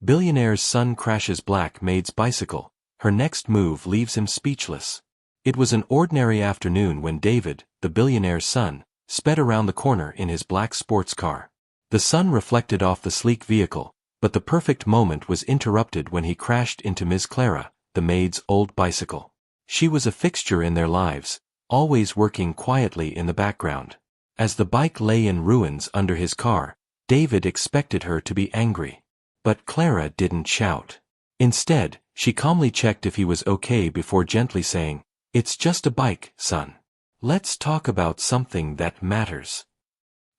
Billionaire's son crashes black Maid's bicycle. Her next move leaves him speechless. It was an ordinary afternoon when David, the billionaire's son, sped around the corner in his black sports car. The sun reflected off the sleek vehicle, but the perfect moment was interrupted when he crashed into Miss Clara, the maid's old bicycle. She was a fixture in their lives, always working quietly in the background. As the bike lay in ruins under his car, David expected her to be angry. But Clara didn't shout. Instead, she calmly checked if he was okay before gently saying, "It's just a bike, son. Let's talk about something that matters."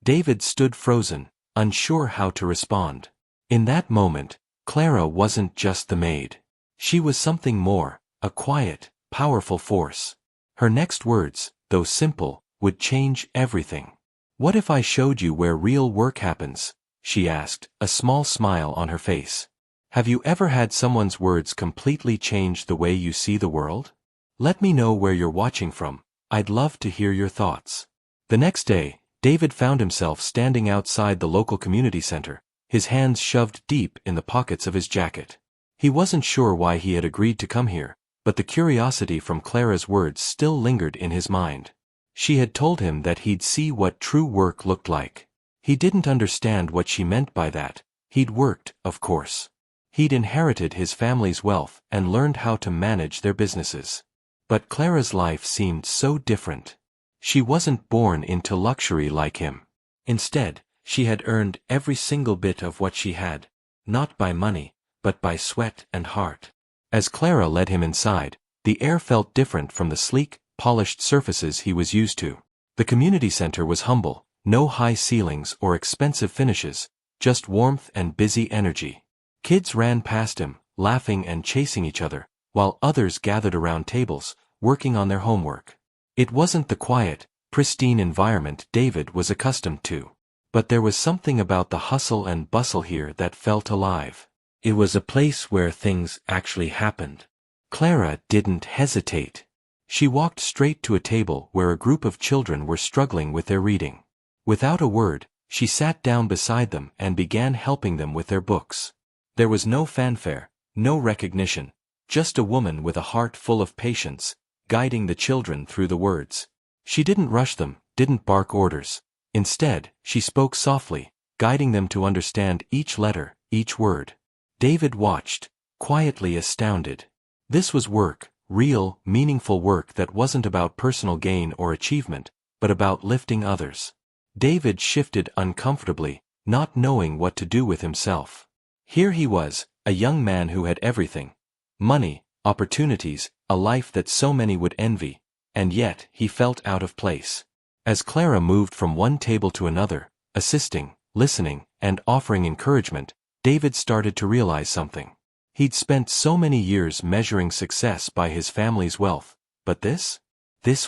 David stood frozen, unsure how to respond. In that moment, Clara wasn't just the maid. She was something more, a quiet, powerful force. Her next words, though simple, would change everything. "What if I showed you where real work happens?" she asked, a small smile on her face. "Have you ever had someone's words completely change the way you see the world? Let me know where you're watching from. I'd love to hear your thoughts." The next day, David found himself standing outside the local community center, his hands shoved deep in the pockets of his jacket. He wasn't sure why he had agreed to come here, but the curiosity from Clara's words still lingered in his mind. She had told him that he'd see what true work looked like. He didn't understand what she meant by that. He'd worked, of course. He'd inherited his family's wealth and learned how to manage their businesses. But Clara's life seemed so different. She wasn't born into luxury like him. Instead, she had earned every single bit of what she had, not by money, but by sweat and heart. As Clara led him inside, the air felt different from the sleek, polished surfaces he was used to. The community center was humble, no high ceilings or expensive finishes, just warmth and busy energy. Kids ran past him, laughing and chasing each other, while others gathered around tables, working on their homework. It wasn't the quiet, pristine environment David was accustomed to. But there was something about the hustle and bustle here that felt alive. It was a place where things actually happened. Clara didn't hesitate. She walked straight to a table where a group of children were struggling with their reading. Without a word, she sat down beside them and began helping them with their books. There was no fanfare, no recognition, just a woman with a heart full of patience, guiding the children through the words. She didn't rush them, didn't bark orders. Instead, she spoke softly, guiding them to understand each letter, each word. David watched, quietly astounded. This was work, real, meaningful work that wasn't about personal gain or achievement, but about lifting others. David shifted uncomfortably, not knowing what to do with himself. Here he was, a young man who had everything. Money, opportunities, a life that so many would envy, and yet he felt out of place. As Clara moved from one table to another, assisting, listening, and offering encouragement, David started to realize something. He'd spent so many years measuring success by his family's wealth, but this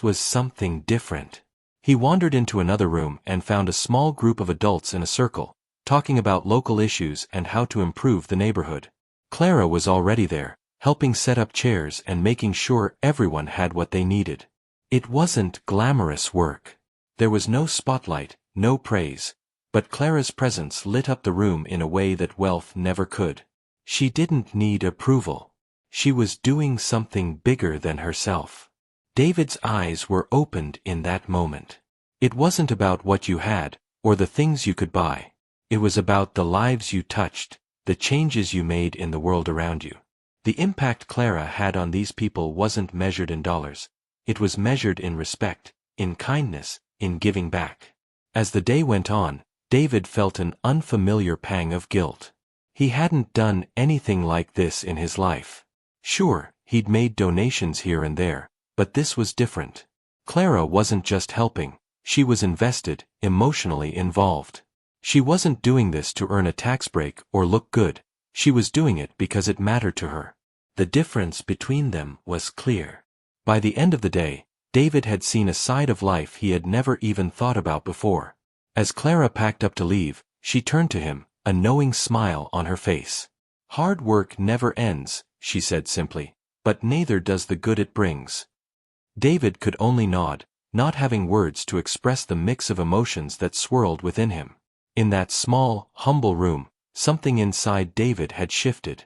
was something different. He wandered into another room and found a small group of adults in a circle, talking about local issues and how to improve the neighborhood. Clara was already there, helping set up chairs and making sure everyone had what they needed. It wasn't glamorous work. There was no spotlight, no praise, but Clara's presence lit up the room in a way that wealth never could. She didn't need approval. She was doing something bigger than herself. David's eyes were opened in that moment. It wasn't about what you had, or the things you could buy. It was about the lives you touched, the changes you made in the world around you. The impact Clara had on these people wasn't measured in dollars. It was measured in respect, in kindness, in giving back. As the day went on, David felt an unfamiliar pang of guilt. He hadn't done anything like this in his life. Sure, he'd made donations here and there, but this was different. Clara wasn't just helping, she was invested, emotionally involved. She wasn't doing this to earn a tax break or look good, she was doing it because it mattered to her. The difference between them was clear. By the end of the day, David had seen a side of life he had never even thought about before. As Clara packed up to leave, she turned to him, a knowing smile on her face. "Hard work never ends," she said simply, "but neither does the good it brings." David could only nod, not having words to express the mix of emotions that swirled within him. In that small, humble room, something inside David had shifted.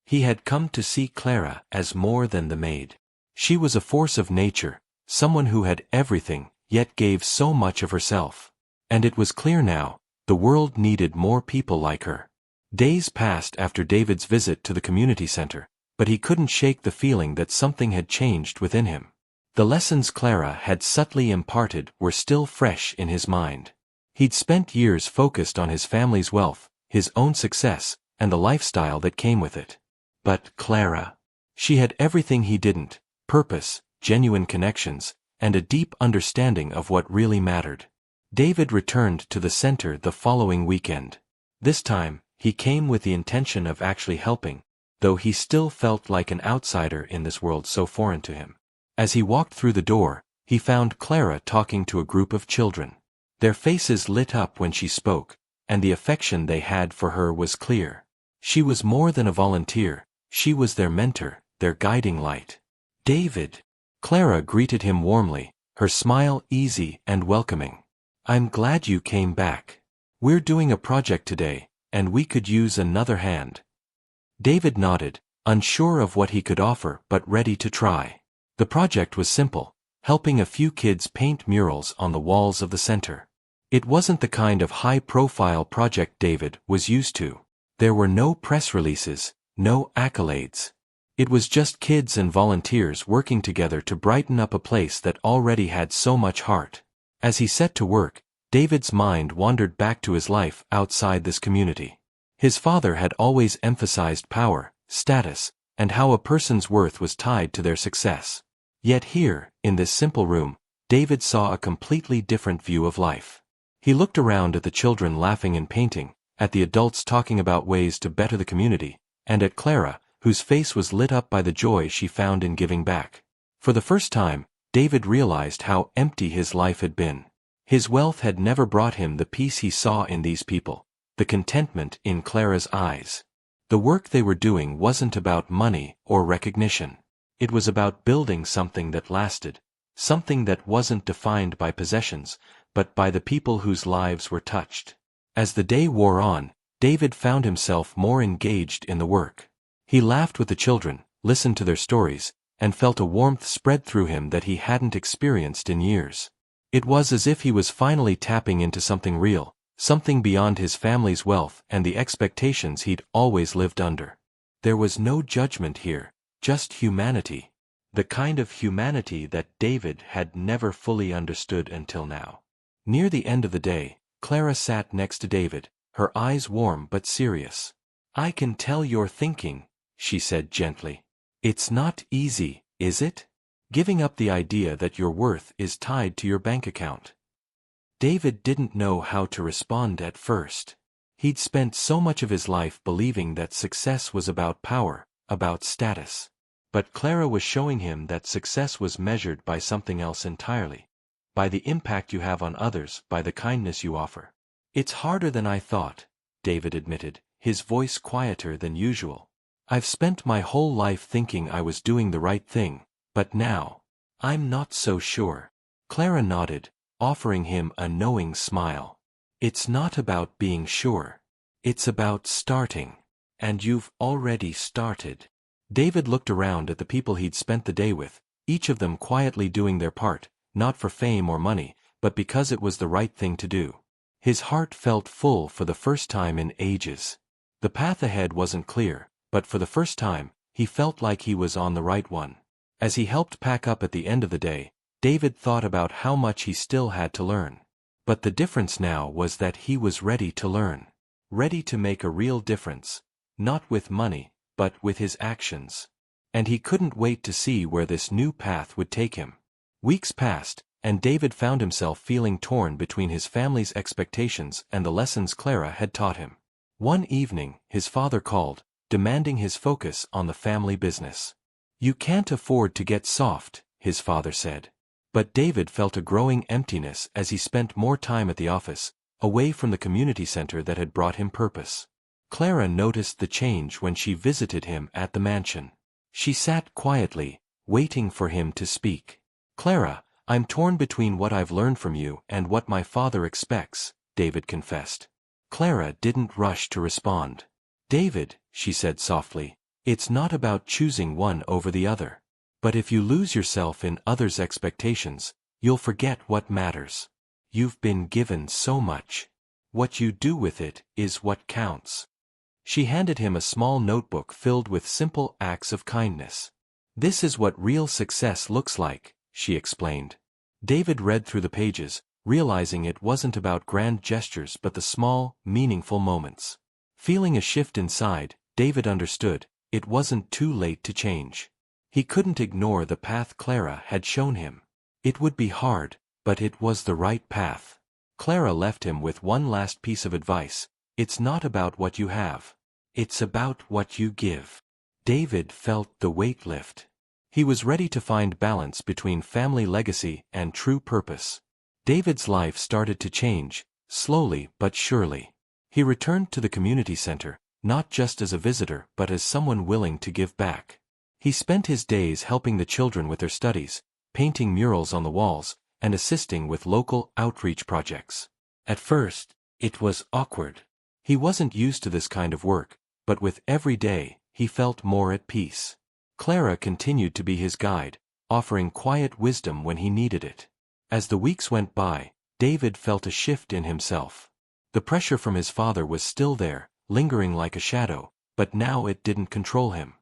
He had come to see Clara as more than the maid. She was a force of nature, someone who had everything, yet gave so much of herself. And it was clear now, the world needed more people like her. Days passed after David's visit to the community center, but he couldn't shake the feeling that something had changed within him. The lessons Clara had subtly imparted were still fresh in his mind. He'd spent years focused on his family's wealth, his own success, and the lifestyle that came with it. But Clara. She had everything he didn't: purpose, genuine connections, and a deep understanding of what really mattered. David returned to the center the following weekend. This time, he came with the intention of actually helping, though he still felt like an outsider in this world so foreign to him. As he walked through the door, he found Clara talking to a group of children. Their faces lit up when she spoke, and the affection they had for her was clear. She was more than a volunteer, she was their mentor, their guiding light. David. Clara greeted him warmly, her smile easy and welcoming. "I'm glad you came back. We're doing a project today, and we could use another hand." David nodded, unsure of what he could offer but ready to try. The project was simple, helping a few kids paint murals on the walls of the center. It wasn't the kind of high-profile project David was used to. There were no press releases, no accolades. It was just kids and volunteers working together to brighten up a place that already had so much heart. As he set to work, David's mind wandered back to his life outside this community. His father had always emphasized power, status, and how a person's worth was tied to their success. Yet here, in this simple room, David saw a completely different view of life. He looked around at the children laughing and painting, at the adults talking about ways to better the community, and at Clara, whose face was lit up by the joy she found in giving back. For the first time, David realized how empty his life had been. His wealth had never brought him the peace he saw in these people, the contentment in Clara's eyes. The work they were doing wasn't about money or recognition. It was about building something that lasted, something that wasn't defined by possessions, but by the people whose lives were touched. As the day wore on, David found himself more engaged in the work. He laughed with the children, listened to their stories, and felt a warmth spread through him that he hadn't experienced in years. It was as if he was finally tapping into something real, something beyond his family's wealth and the expectations he'd always lived under. There was no judgment here, just humanity. The kind of humanity that David had never fully understood until now. Near the end of the day, Clara sat next to David, her eyes warm but serious. "I can tell you're thinking," she said gently. "It's not easy, is it? Giving up the idea that your worth is tied to your bank account." David didn't know how to respond at first. He'd spent so much of his life believing that success was about power, about status. But Clara was showing him that success was measured by something else entirely. By the impact you have on others, by the kindness you offer. "It's harder than I thought," David admitted, his voice quieter than usual. "I've spent my whole life thinking I was doing the right thing, but now, I'm not so sure." Clara nodded, offering him a knowing smile. "It's not about being sure. It's about starting. And you've already started." David looked around at the people he'd spent the day with, each of them quietly doing their part, not for fame or money, but because it was the right thing to do. His heart felt full for the first time in ages. The path ahead wasn't clear, but for the first time, he felt like he was on the right one. As he helped pack up at the end of the day, David thought about how much he still had to learn. But the difference now was that he was ready to learn. Ready to make a real difference, not with money, but with his actions. And he couldn't wait to see where this new path would take him. Weeks passed, and David found himself feeling torn between his family's expectations and the lessons Clara had taught him. One evening, his father called, demanding his focus on the family business. "You can't afford to get soft," his father said. But David felt a growing emptiness as he spent more time at the office, away from the community center that had brought him purpose. Clara noticed the change when she visited him at the mansion. She sat quietly, waiting for him to speak. "Clara, I'm torn between what I've learned from you and what my father expects," David confessed. Clara didn't rush to respond. "David," she said softly, "it's not about choosing one over the other. But if you lose yourself in others' expectations, you'll forget what matters. You've been given so much. What you do with it is what counts." She handed him a small notebook filled with simple acts of kindness. "This is what real success looks like," she explained. David read through the pages, realizing it wasn't about grand gestures but the small, meaningful moments. Feeling a shift inside, David understood, it wasn't too late to change. He couldn't ignore the path Clara had shown him. It would be hard, but it was the right path. Clara left him with one last piece of advice: it's not about what you have. It's about what you give. David felt the weight lift. He was ready to find balance between family legacy and true purpose. David's life started to change, slowly but surely. He returned to the community center, not just as a visitor but as someone willing to give back. He spent his days helping the children with their studies, painting murals on the walls, and assisting with local outreach projects. At first, it was awkward. He wasn't used to this kind of work, but with every day, he felt more at peace. Clara continued to be his guide, offering quiet wisdom when he needed it. As the weeks went by, David felt a shift in himself. The pressure from his father was still there, lingering like a shadow, but now it didn't control him.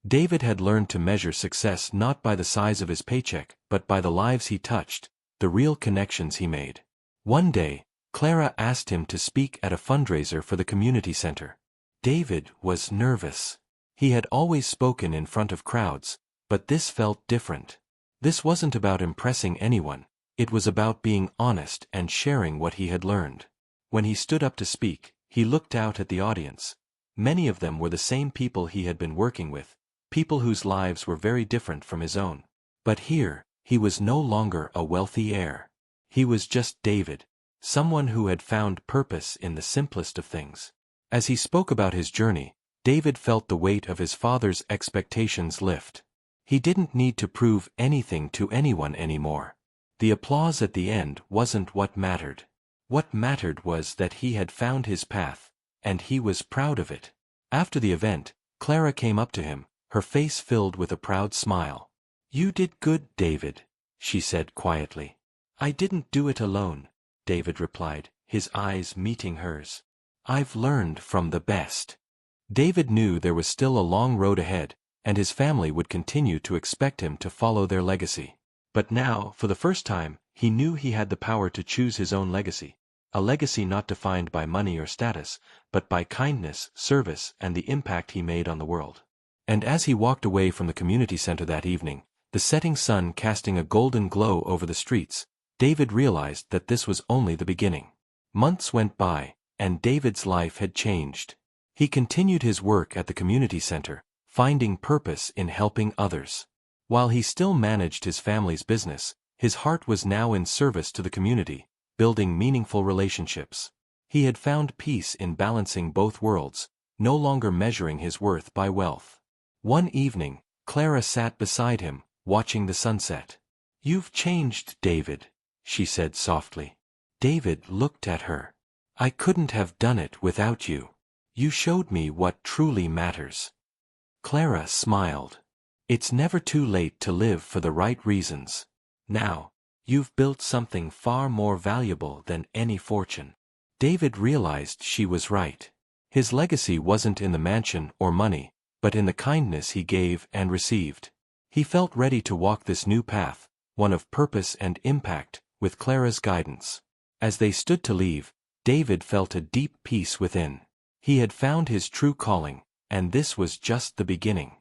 David had learned to measure success not by the size of his paycheck, but by the lives he touched, the real connections he made. One day, Clara asked him to speak at a fundraiser for the community center. David was nervous. He had always spoken in front of crowds, but this felt different. This wasn't about impressing anyone, it was about being honest and sharing what he had learned. When he stood up to speak, he looked out at the audience. Many of them were the same people he had been working with, people whose lives were very different from his own. But here, he was no longer a wealthy heir. He was just David, someone who had found purpose in the simplest of things. As he spoke about his journey, David felt the weight of his father's expectations lift. He didn't need to prove anything to anyone anymore. The applause at the end wasn't what mattered. What mattered was that he had found his path, and he was proud of it. After the event, Clara came up to him, her face filled with a proud smile. "You did good, David," she said quietly. "I didn't do it alone," David replied, his eyes meeting hers. "I've learned from the best." David knew there was still a long road ahead, and his family would continue to expect him to follow their legacy. But now, for the first time, he knew he had the power to choose his own legacy. A legacy not defined by money or status, but by kindness, service, and the impact he made on the world. And as he walked away from the community center that evening, the setting sun casting a golden glow over the streets, David realized that this was only the beginning. Months went by, and David's life had changed. He continued his work at the community center, finding purpose in helping others. While he still managed his family's business, his heart was now in service to the community, building meaningful relationships. He had found peace in balancing both worlds, no longer measuring his worth by wealth. One evening, Clara sat beside him, watching the sunset. "You've changed, David," she said softly. David looked at her. "I couldn't have done it without you. You showed me what truly matters." Clara smiled. "It's never too late to live for the right reasons. Now, you've built something far more valuable than any fortune." David realized she was right. His legacy wasn't in the mansion or money, but in the kindness he gave and received. He felt ready to walk this new path, one of purpose and impact, with Clara's guidance. As they stood to leave, David felt a deep peace within. He had found his true calling, and this was just the beginning.